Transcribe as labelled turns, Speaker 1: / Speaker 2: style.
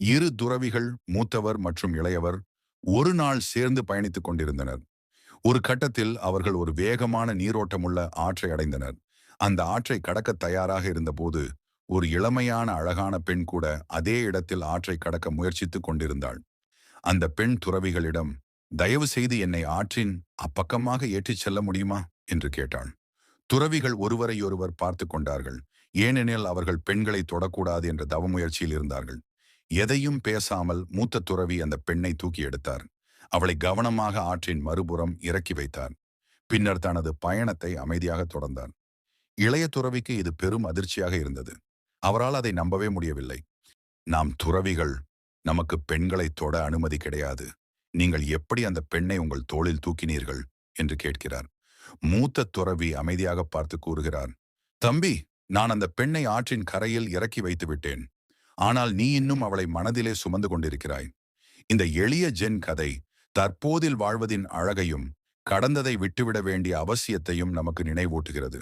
Speaker 1: இரு துறவிகள், மூத்தவர் மற்றும் இளையவர், ஒரு நாள் சேர்ந்து பயணித்துக் கொண்டிருந்தனர். ஒரு கட்டத்தில் அவர்கள் ஒரு வேகமான நீரோட்டமுள்ள ஆற்றை அடைந்தனர். அந்த ஆற்றை கடக்க தயாராக இருந்தபோது, ஒரு இளமையான அழகான பெண் கூட அதே இடத்தில் ஆற்றை கடக்க முயற்சித்துக் கொண்டிருந்தாள். அந்த பெண் துறவிகளிடம், "தயவு செய்து என்னை ஆற்றின் அப்பக்கமாக ஏற்றிச் செல்ல முடியுமா?" என்று கேட்டாள். துறவிகள் ஒருவரையொருவர் பார்த்து கொண்டார்கள். ஏனெனில் அவர்கள் பெண்களை தொடக்கூடாது என்ற தவமுயற்சியில் இருந்தார்கள். எதையும் பேசாமல் மூத்த துறவி அந்த பெண்ணை தூக்கி எடுத்தார். அவளை கவனமாக ஆற்றின் மறுபுறம் இறக்கி வைத்தார். பின்னர் தனது பயணத்தை அமைதியாக தொடர்ந்தார். இளைய துறவிக்கு இது பெரும் அதிர்ச்சியாக இருந்தது. அவரால் அதை நம்பவே முடியவில்லை. "நாம் துறவிகள், நமக்கு பெண்களை தொட அனுமதி கிடையாது. நீங்கள் எப்படி அந்த பெண்ணை உங்கள் தோளில் தூக்கினீர்கள்?" என்று கேட்கிறார். மூத்த துறவி அமைதியாக பார்த்து கூறுகிறார், "தம்பி, நான் அந்த பெண்ணை ஆற்றின் கரையில் இறக்கி வைத்து விட்டேன். ஆனால் நீ இன்னும் அவளை மனதிலே சுமந்து கொண்டிருக்கிறாய்." இந்த எளிய ஜென் கதை தற்போதில் வாழ்வதின் அழகையும் கடந்ததை விட்டுவிட வேண்டிய அவசியத்தையும் நமக்கு நினைவூட்டுகிறது.